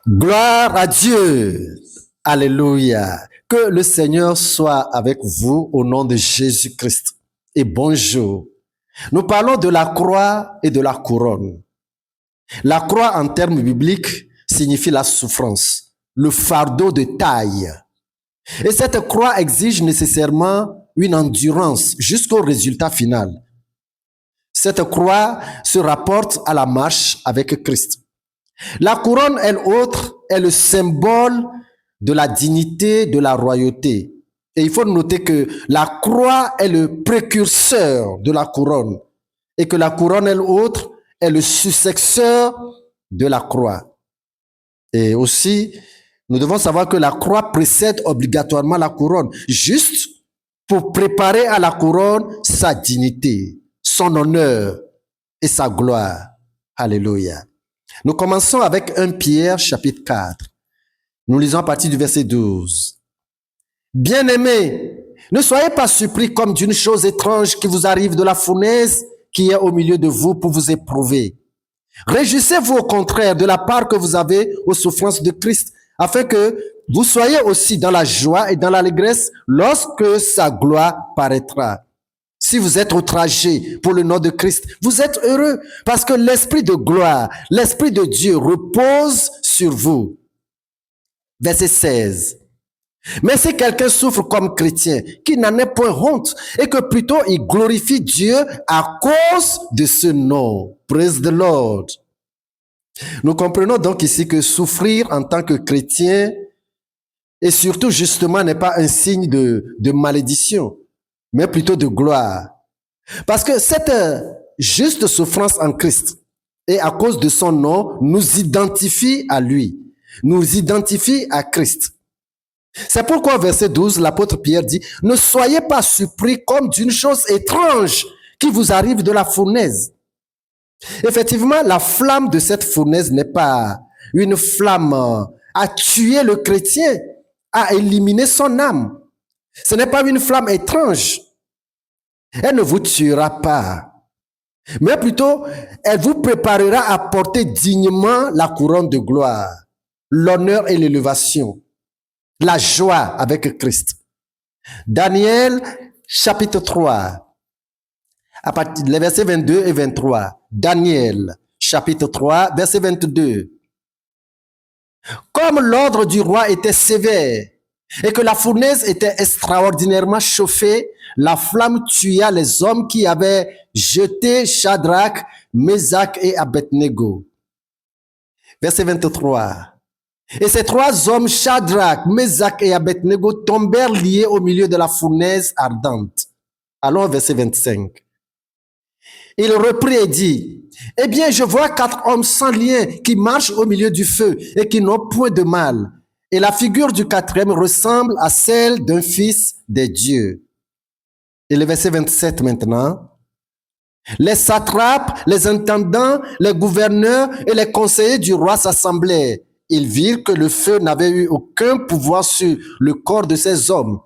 Gloire à Dieu. Alléluia. Que le Seigneur soit avec vous au nom de Jésus-Christ. Et bonjour. Nous parlons de la croix et de la couronne. La croix, en termes bibliques, signifie la souffrance, le fardeau de taille. Et cette croix exige nécessairement une endurance jusqu'au résultat final. Cette croix se rapporte à la marche avec Christ. La couronne, elle autre, est le symbole de la dignité, de la royauté. Et il faut noter que la croix est le précurseur de la couronne et que la couronne, elle autre, est le successeur de la croix. Et aussi, nous devons savoir que la croix précède obligatoirement la couronne, juste pour préparer à la couronne sa dignité, son honneur et sa gloire. Alléluia. Nous commençons avec 1 Pierre chapitre 4. Nous lisons à partir du verset 12. Bien-aimés, ne soyez pas surpris comme d'une chose étrange qui vous arrive de la fournaise qui est au milieu de vous pour vous éprouver. Réjouissez-vous au contraire de la part que vous avez aux souffrances de Christ, afin que vous soyez aussi dans la joie et dans l'allégresse lorsque sa gloire paraîtra. Si vous êtes outragés pour le nom de Christ, vous êtes heureux parce que l'Esprit de gloire, l'Esprit de Dieu repose sur vous. Verset 16. Mais si quelqu'un souffre comme chrétien, qu'il n'en ait point honte et que plutôt il glorifie Dieu à cause de ce nom. Praise the Lord. Nous comprenons donc ici que souffrir en tant que chrétien et surtout justement n'est pas un signe de malédiction, mais plutôt de gloire. Parce que cette juste souffrance en Christ et à cause de son nom nous identifie à lui, nous identifie à Christ. C'est pourquoi au verset 12, l'apôtre Pierre dit, « Ne soyez pas surpris comme d'une chose étrange qui vous arrive de la fournaise. » Effectivement, la flamme de cette fournaise n'est pas une flamme à tuer le chrétien, à éliminer son âme. Ce n'est pas une flamme étrange. Elle ne vous tuera pas, mais plutôt, elle vous préparera à porter dignement la couronne de gloire, l'honneur et l'élévation, la joie avec Christ. Daniel, chapitre 3, à partir des versets 22 et 23. Daniel, chapitre 3, verset 22. Comme l'ordre du roi était sévère et que la fournaise était extraordinairement chauffée, la flamme tua les hommes qui avaient jeté Shadrach, Meshach et Abednego. Verset 23. Et ces trois hommes, Shadrach, Meshach et Abednego, tombèrent liés au milieu de la fournaise ardente. Allons au verset 25. Il reprit et dit, « Eh bien, je vois 4 hommes sans lien qui marchent au milieu du feu et qui n'ont point de mal. Et la figure du 4e ressemble à celle d'un fils des dieux. » Et le verset 27 maintenant. Les satrapes, les intendants, les gouverneurs et les conseillers du roi s'assemblaient. Ils virent que le feu n'avait eu aucun pouvoir sur le corps de ces hommes,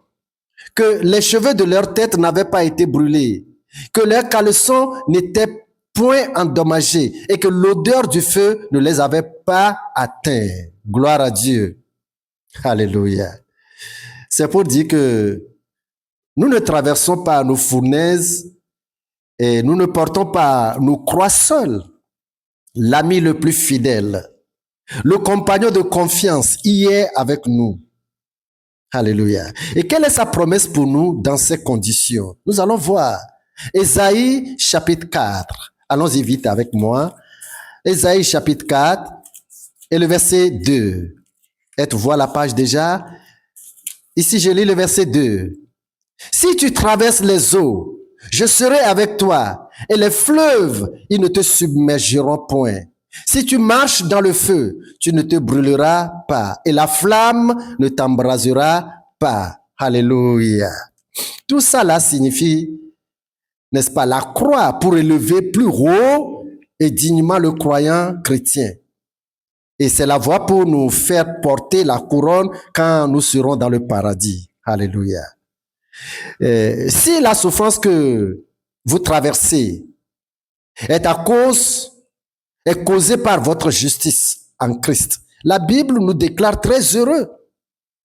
que les cheveux de leur tête n'avaient pas été brûlés, que leurs caleçons n'étaient point endommagés et que l'odeur du feu ne les avait pas atteints. Gloire à Dieu. Alléluia. C'est pour dire que nous ne traversons pas nos fournaises et nous ne portons pas nos croix seuls. L'ami le plus fidèle, le compagnon de confiance y est avec nous. Alléluia. Et quelle est sa promesse pour nous dans ces conditions? Nous allons voir. Ésaïe chapitre 4. Allons-y vite avec moi. Ésaïe chapitre 4 et le verset 2. Êtes-vous à la page déjà? Ici, je lis le verset 2. Si tu traverses les eaux, je serai avec toi, et les fleuves, ils ne te submergeront point. Si tu marches dans le feu, tu ne te brûleras pas, et la flamme ne t'embrasera pas. Alléluia. Tout ça là signifie, n'est-ce pas, la croix pour élever plus haut et dignement le croyant chrétien. Et c'est la voie pour nous faire porter la couronne quand nous serons dans le paradis. Alléluia. Si la souffrance que vous traversez est causée par votre justice en Christ, La Bible nous déclare très heureux.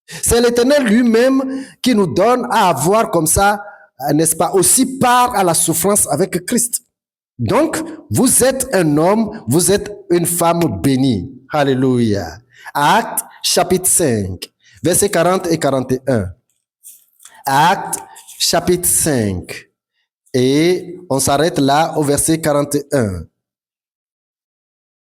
C'est l'Éternel lui-même qui nous donne à avoir comme ça, n'est-ce pas, aussi part à la souffrance avec Christ. Donc, vous êtes un homme, vous êtes une femme bénie. Alléluia. Actes chapitre 5, versets 40 et 41. Actes chapitre 5. Et on s'arrête là au verset 41.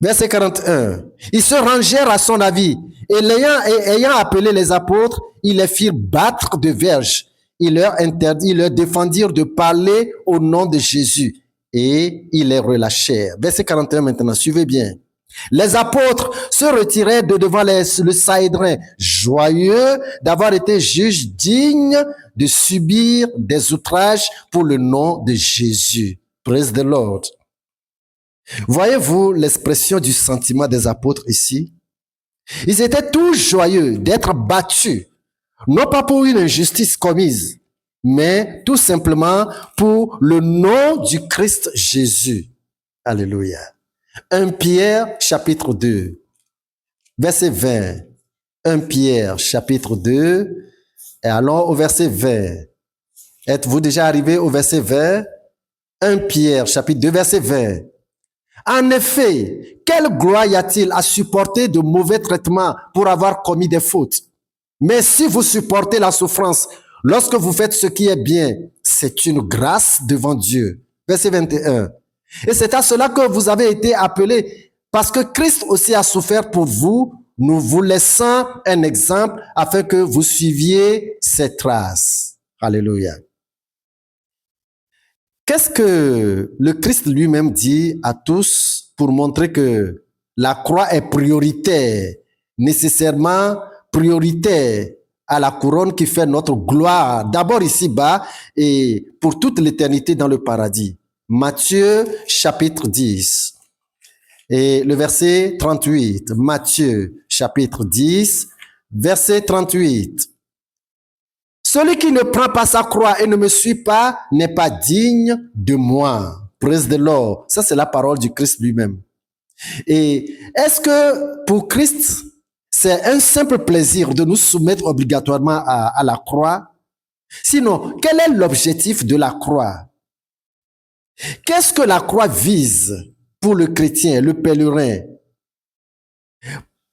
Verset 41. Ils se rangèrent à son avis et ayant appelé les apôtres, ils les firent battre de verges. Ils leur défendirent de parler au nom de Jésus et ils les relâchèrent. Verset 41 maintenant, suivez bien. Les apôtres se retirèrent de devant le Sanhédrin, joyeux d'avoir été juges dignes de subir des outrages pour le nom de Jésus. Praise the Lord. Voyez-vous l'expression du sentiment des apôtres ici? Ils étaient tous joyeux d'être battus, non pas pour une injustice commise, mais tout simplement pour le nom du Christ Jésus. Alléluia. 1 Pierre chapitre 2, verset 20. 1 Pierre chapitre 2, et allons au verset 20. Êtes-vous déjà arrivé au verset 20? 1 Pierre chapitre 2, verset 20. En effet, quelle gloire y a-t-il à supporter de mauvais traitements pour avoir commis des fautes? Mais si vous supportez la souffrance lorsque vous faites ce qui est bien, c'est une grâce devant Dieu. Verset 21. Et c'est à cela que vous avez été appelés, parce que Christ aussi a souffert pour vous, nous vous laissons un exemple afin que vous suiviez ses traces. Alléluia. Qu'est-ce que le Christ lui-même dit à tous pour montrer que la croix est prioritaire, nécessairement prioritaire à la couronne qui fait notre gloire, d'abord ici-bas et pour toute l'éternité dans le paradis? Matthieu chapitre 10 et le verset 38. Matthieu chapitre 10, verset 38. Celui qui ne prend pas sa croix et ne me suit pas n'est pas digne de moi. Praise the Lord. Ça, c'est la parole du Christ lui-même. Et est-ce que pour Christ, c'est un simple plaisir de nous soumettre obligatoirement à la croix? Sinon, quel est l'objectif de la croix? Qu'est-ce que la croix vise pour le chrétien, le pèlerin?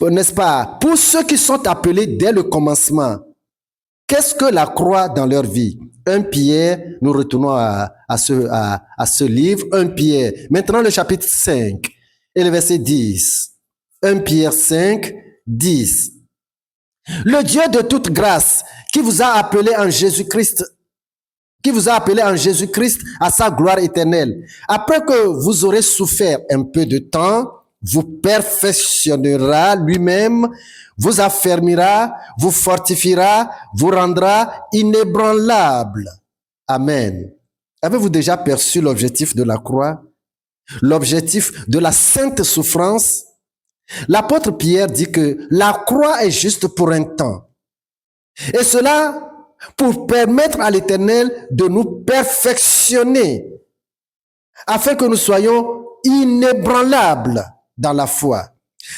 N'est-ce pas? Pour ceux qui sont appelés dès le commencement, qu'est-ce que la croix dans leur vie? 1 Pierre, nous retournons à ce livre, 1 Pierre. Maintenant le chapitre 5 et le verset 10. 1 Pierre 5, 10. Le Dieu de toute grâce qui vous a appelé en Jésus-Christ, à sa gloire éternelle, après que vous aurez souffert un peu de temps, vous perfectionnera lui-même, vous affermira, vous fortifiera, vous rendra inébranlable. Amen. Avez-vous déjà perçu l'objectif de la croix? L'objectif de la sainte souffrance? L'apôtre Pierre dit que la croix est juste pour un temps. Et cela pour permettre à l'Éternel de nous perfectionner afin que nous soyons inébranlables dans la foi.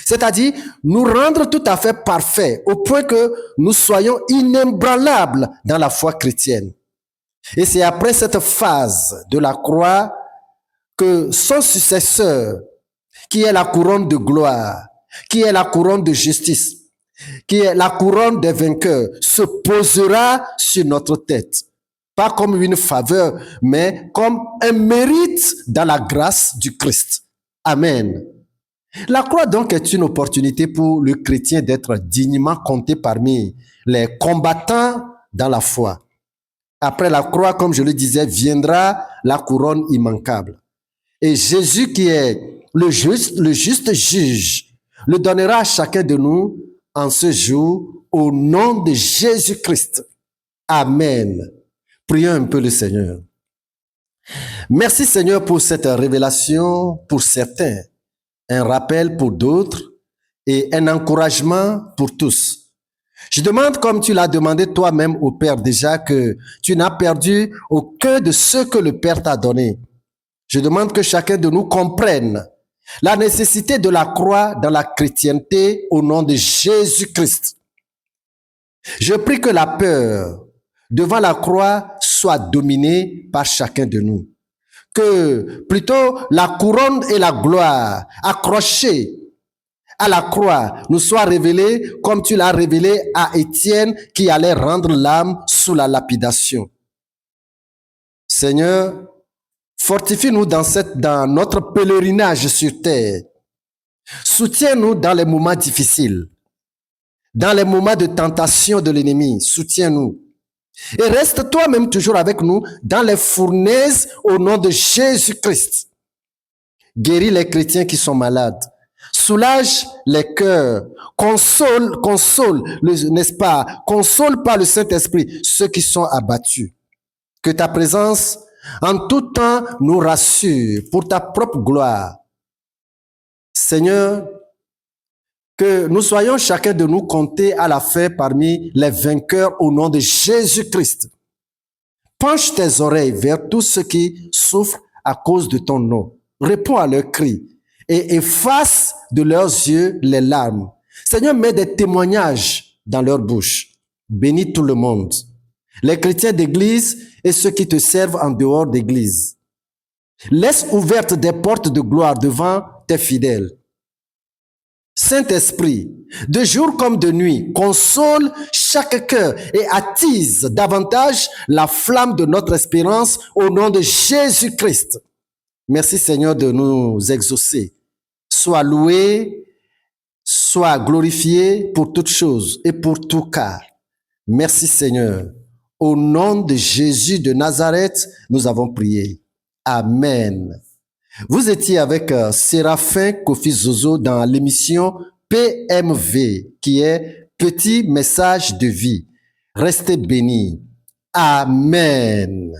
C'est-à-dire nous rendre tout à fait parfaits au point que nous soyons inébranlables dans la foi chrétienne. Et c'est après cette phase de la croix que son successeur, qui est la couronne de gloire, qui est la couronne de justice, qui est la couronne des vainqueurs, se posera sur notre tête. Pas comme une faveur, mais comme un mérite dans la grâce du Christ. Amen. La croix donc est une opportunité pour le chrétien d'être dignement compté parmi les combattants dans la foi. Après la croix, comme je le disais, viendra la couronne immanquable. Et Jésus, qui est le juste juge, le donnera à chacun de nous en ce jour au nom de Jésus-Christ. Amen. Prions un peu le Seigneur. Merci Seigneur pour cette révélation pour certains, un rappel pour d'autres et un encouragement pour tous. Je demande, comme tu l'as demandé toi-même au Père déjà, que tu n'as perdu aucun de ceux que le Père t'a donné. Je demande que chacun de nous comprenne La nécessité de la croix dans la chrétienté au nom de Jésus-Christ. Je prie que la peur devant la croix soit dominée par chacun de nous. Que plutôt la couronne et la gloire accrochées à la croix nous soient révélées comme tu l'as révélé à Étienne qui allait rendre l'âme sous la lapidation. Seigneur, fortifie-nous dans notre pèlerinage sur terre. Soutiens-nous dans les moments difficiles, dans les moments de tentation de l'ennemi. Soutiens-nous. Et reste toi-même toujours avec nous dans les fournaises au nom de Jésus-Christ. Guéris les chrétiens qui sont malades. Soulage les cœurs. Console, n'est-ce pas? Console par le Saint-Esprit ceux qui sont abattus. Que ta présence en tout temps nous rassure pour ta propre gloire. Seigneur, que nous soyons chacun de nous comptés à la fin parmi les vainqueurs au nom de Jésus-Christ. Penche tes oreilles vers tous ceux qui souffrent à cause de ton nom. Réponds à leurs cris et efface de leurs yeux les larmes. Seigneur, mets des témoignages dans leur bouche. Bénis tout le monde, les chrétiens d'église et ceux qui te servent en dehors d'église. Laisse ouvertes des portes de gloire devant tes fidèles. Saint-Esprit, de jour comme de nuit, console chaque cœur et attise davantage la flamme de notre espérance au nom de Jésus-Christ. Merci Seigneur de nous exaucer. Sois loué, sois glorifié pour toutes choses et pour tout cas. Merci Seigneur. Au nom de Jésus de Nazareth, nous avons prié. Amen. Vous étiez avec Séraphin Kofi Zozo dans l'émission PMV, qui est Petit Message de Vie. Restez bénis. Amen.